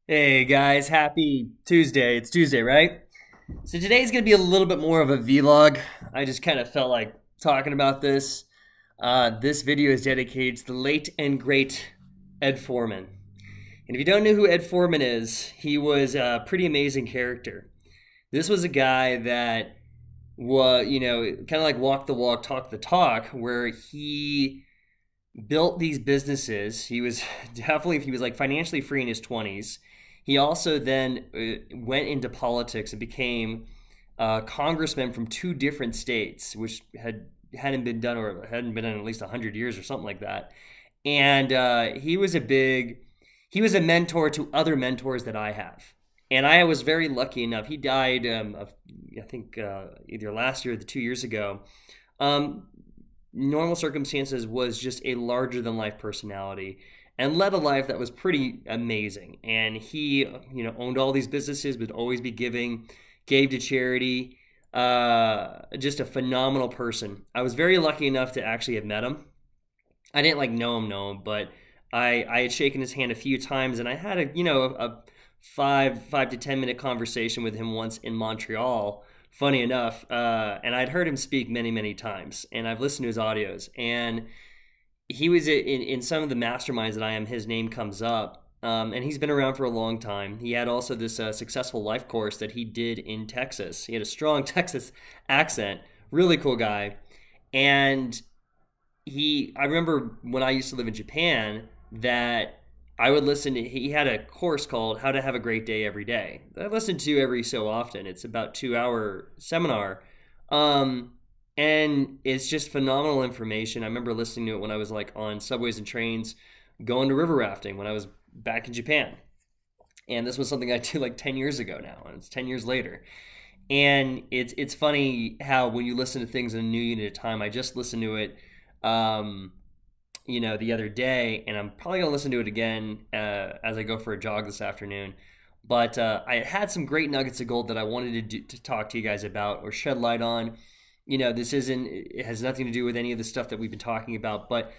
Hey guys, happy Tuesday. It's Tuesday, right? So today's gonna be a little bit more of a vlog. I just kind of felt like talking about this. This video is dedicated to the late and great Ed Foreman. And if you don't know who Ed Foreman is, he was a pretty amazing character. This was a guy that was, kind of like walk the walk, talk the talk, where he built these businesses. He was definitely, he was like financially free in his 20s. He also then went into politics and became a congressman from two different states, which hadn't been done or hadn't been in at least 100 years or something like that. And he was a mentor to other mentors that I have. And I was very lucky enough. He died, I think, either last year or 2 years ago. Normal circumstances was just a larger than life personality and led a life that was pretty amazing. And he, owned all these businesses, would always be giving, gave to charity. Just a phenomenal person. I was very lucky enough to actually have met him. I didn't know him, but I had shaken his hand a few times, and I had a 5 to 10 minute conversation with him once in Montreal. Funny enough, and I'd heard him speak many, many times, and I've listened to his audios. And he was in some of the masterminds that I am. His name comes up, and he's been around for a long time. He had also this successful life course that he did in Texas. He had a strong Texas accent. Really cool guy. And I remember when I used to live in Japan that I would listen to, he had a course called How to Have a Great Day Every Day that I listened to every so often. It's about 2 hour seminar. And it's just phenomenal information. I remember listening to it when I was on subways and trains, going to river rafting when I was back in Japan. And this was something I did 10 years ago now, and it's 10 years later. And it's funny how when you listen to things in a new unit of time, I just listened to it, the other day, and I'm probably gonna listen to it again as I go for a jog this afternoon. But I had some great nuggets of gold that I wanted to talk to you guys about or shed light on. It has nothing to do with any of the stuff that we've been talking about, but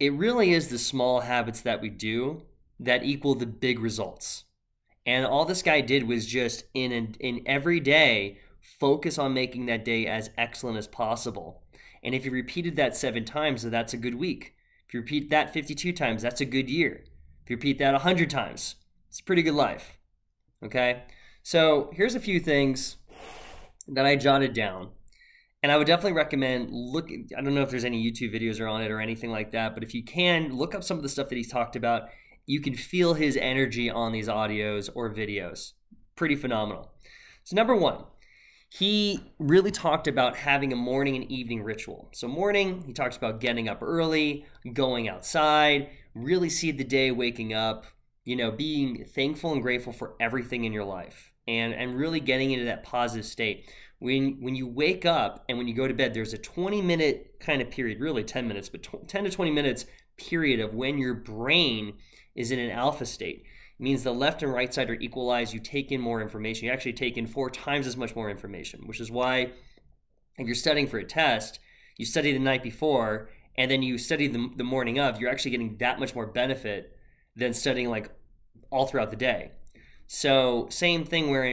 it really is the small habits that we do that equal the big results. And all this guy did was just in every day focus on making that day as excellent as possible. And if you repeated that 7 times, then that's a good week. If you repeat that 52 times, that's a good year. If you repeat that 100 times, it's a pretty good life. Okay? So here's a few things that I jotted down. And I would definitely recommend I don't know if there's any YouTube videos on it or anything like that, but if you can, look up some of the stuff that he's talked about. You can feel his energy on these audios or videos. Pretty phenomenal. So number 1, he really talked about having a morning and evening ritual. So morning, he talks about getting up early, going outside, really see the day waking up, being thankful and grateful for everything in your life, and really getting into that positive state. When you wake up and when you go to bed, there's a 20-minute kind of period, really 10 minutes, but 10 to 20 minutes period of when your brain is in an alpha state. It means the left and right side are equalized. You take in more information. You actually take in 4 times as much more information, which is why if you're studying for a test, you study the night before and then you study the morning of, you're actually getting that much more benefit than studying all throughout the day. So same thing where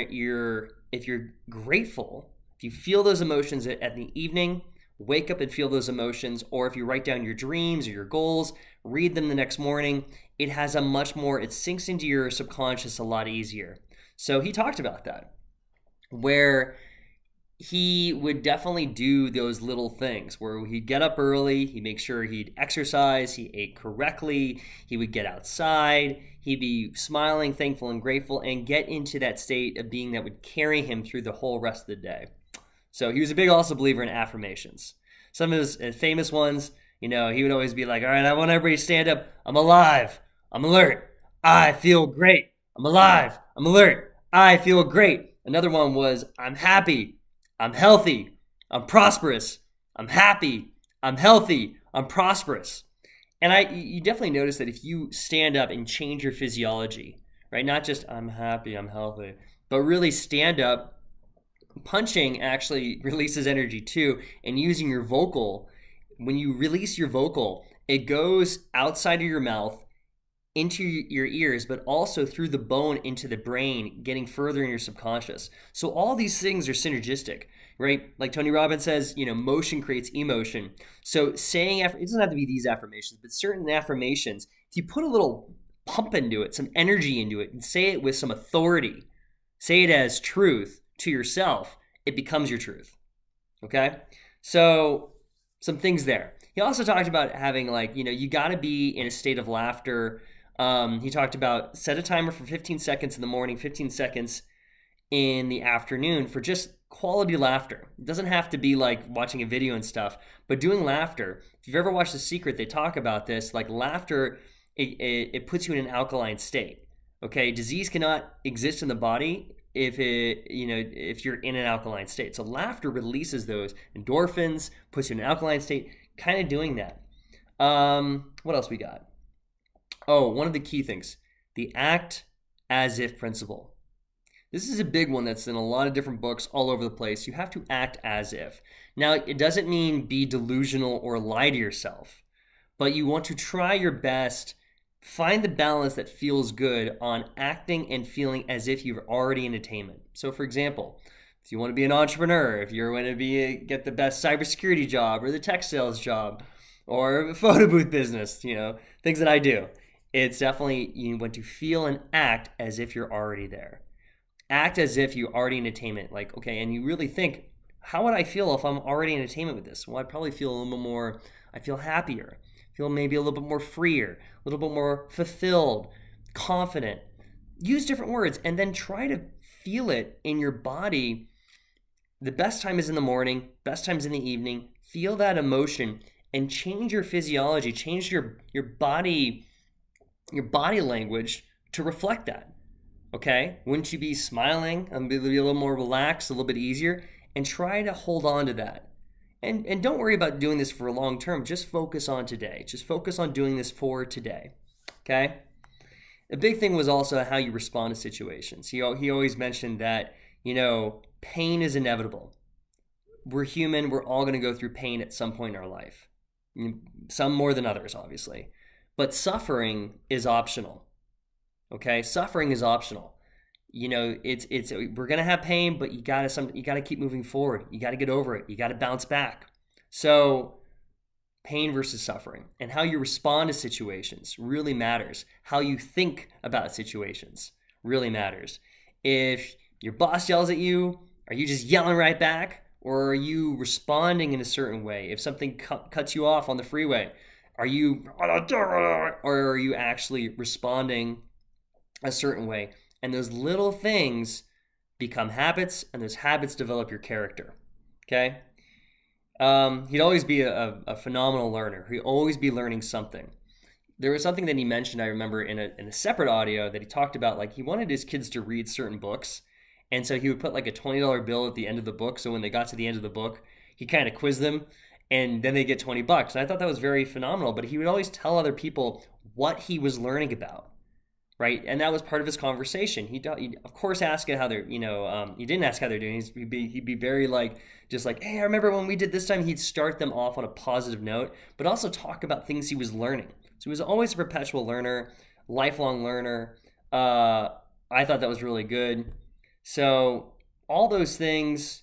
if you're grateful, if you feel those emotions at the evening, wake up and feel those emotions, or if you write down your dreams or your goals, read them the next morning, it sinks into your subconscious a lot easier. So he talked about that, where he would definitely do those little things where he'd get up early, he'd make sure he'd exercise, he ate correctly, he would get outside, he'd be smiling, thankful, and grateful, and get into that state of being that would carry him through the whole rest of the day. So he was a big also believer in affirmations. Some of his famous ones, he would always be like, all right, I want everybody to stand up. I'm alive. I'm alert. I feel great. I'm alive. I'm alert. I feel great. Another one was, I'm happy. I'm healthy. I'm prosperous. I'm happy. I'm healthy. I'm prosperous. And you definitely notice that if you stand up and change your physiology, right? Not just I'm happy, I'm healthy, but really stand up. Punching actually releases energy too, and using your vocal, when you release your vocal, it goes outside of your mouth into your ears, but also through the bone into the brain, getting further in your subconscious. So all these things are synergistic, right? Like Tony Robbins says, motion creates emotion. So saying, it doesn't have to be these affirmations, but certain affirmations, if you put a little pump into it, some energy into it, and say it with some authority, say it as truth to yourself, it becomes your truth. Okay? So some things there. He also talked about having you got to be in a state of laughter. He talked about set a timer for 15 seconds in the morning, 15 seconds in the afternoon for just quality laughter. It doesn't have to be like watching a video and stuff, but doing laughter. If you've ever watched The Secret, they talk about this. Like laughter, it puts you in an alkaline state. Okay, disease cannot exist in the body if you're in an alkaline state. So laughter releases those endorphins, puts you in an alkaline state. Kind of doing that. What else we got? Oh, one of the key things, the act as if principle. This is a big one that's in a lot of different books all over the place. You have to act as if. Now, it doesn't mean be delusional or lie to yourself, but you want to try your best, find the balance that feels good on acting and feeling as if you're already in attainment. So for example, if you want to be an entrepreneur, if you're going to get the best cybersecurity job or the tech sales job or a photo booth business, things that I do, it's definitely you want to feel and act as if you're already there. Act as if you're already in attainment. Like, okay, and you really think, how would I feel if I'm already in attainment with this? Well, I'd probably feel a little bit more, I feel happier, feel maybe a little bit more freer, a little bit more fulfilled, confident. Use different words and then try to feel it in your body. The best time is in the morning, best time is in the evening. Feel that emotion and change your physiology, change your body language to reflect that. Okay? Wouldn't you be smiling and be a little more relaxed, a little bit easier? And try to hold on to that. And don't worry about doing this for a long term. Just focus on today. Just focus on doing this for today. Okay? A big thing was also how you respond to situations. He always mentioned that, pain is inevitable. We're human. We're all going to go through pain at some point in our life. Some more than others, obviously. But suffering is optional. Okay? Suffering is optional. We're going to have pain, but you got to keep moving forward. You got to get over it. You got to bounce back. So pain versus suffering and how you respond to situations really matters. How you think about situations really matters. If your boss yells at you, are you just yelling right back? Or are you responding in a certain way? If something cuts you off on the freeway, or are you actually responding a certain way? And those little things become habits, and those habits develop your character. Okay? He'd always be a phenomenal learner. He'd always be learning something. There was something that he mentioned, I remember, in a separate audio that he talked about, like he wanted his kids to read certain books. And so he would put like a $20 bill at the end of the book. So when they got to the end of the book, he kind of quizzed them, and then they get $20. And I thought that was very phenomenal. But he would always tell other people what he was learning about. Right, and that was part of his conversation. He'd of course ask how they're, he didn't ask how they're doing. He'd be very hey, I remember when we did this time. He'd start them off on a positive note, but also talk about things he was learning. So he was always a perpetual learner, lifelong learner. I thought that was really good. So all those things,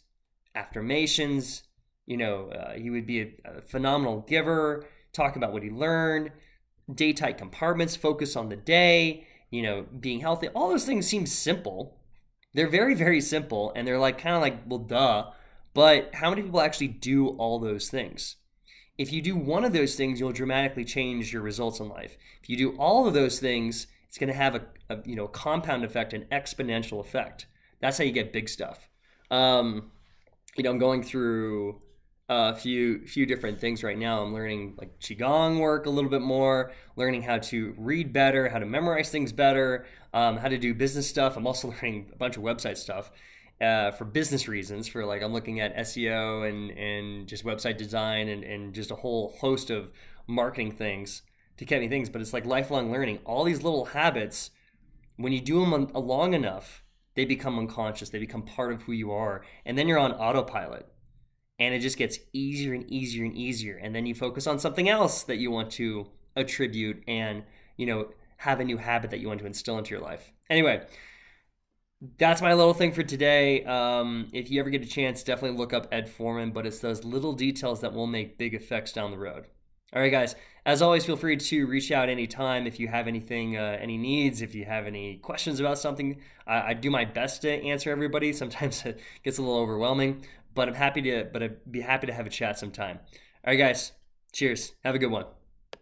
affirmations, he would be a phenomenal giver. Talk about what he learned, day tight compartments, focus on the day. Being healthy, all those things seem simple. They're very, very simple, and they're well, duh. But how many people actually do all those things? If you do one of those things, you'll dramatically change your results in life. If you do all of those things, it's going to have a compound effect, an exponential effect. That's how you get big stuff. I'm going through a few different things right now. I'm learning like Qigong work a little bit more, learning how to read better, how to memorize things better, how to do business stuff. I'm also learning a bunch of website stuff for business reasons, for I'm looking at SEO and just website design and just a whole host of marketing things to get me things. But it's like lifelong learning. All these little habits, when you do them long enough, they become unconscious. They become part of who you are. And then you're on autopilot. And it just gets easier and easier and easier. And then you focus on something else that you want to attribute and, have a new habit that you want to instill into your life. Anyway, that's my little thing for today. If you ever get a chance, definitely look up Ed Foreman, but it's those little details that will make big effects down the road. All right, guys, as always, feel free to reach out anytime if you have anything, any needs, if you have any questions about something. I do my best to answer everybody. Sometimes it gets a little overwhelming, but I'd be happy to have a chat sometime. All right, guys, cheers. Have a good one.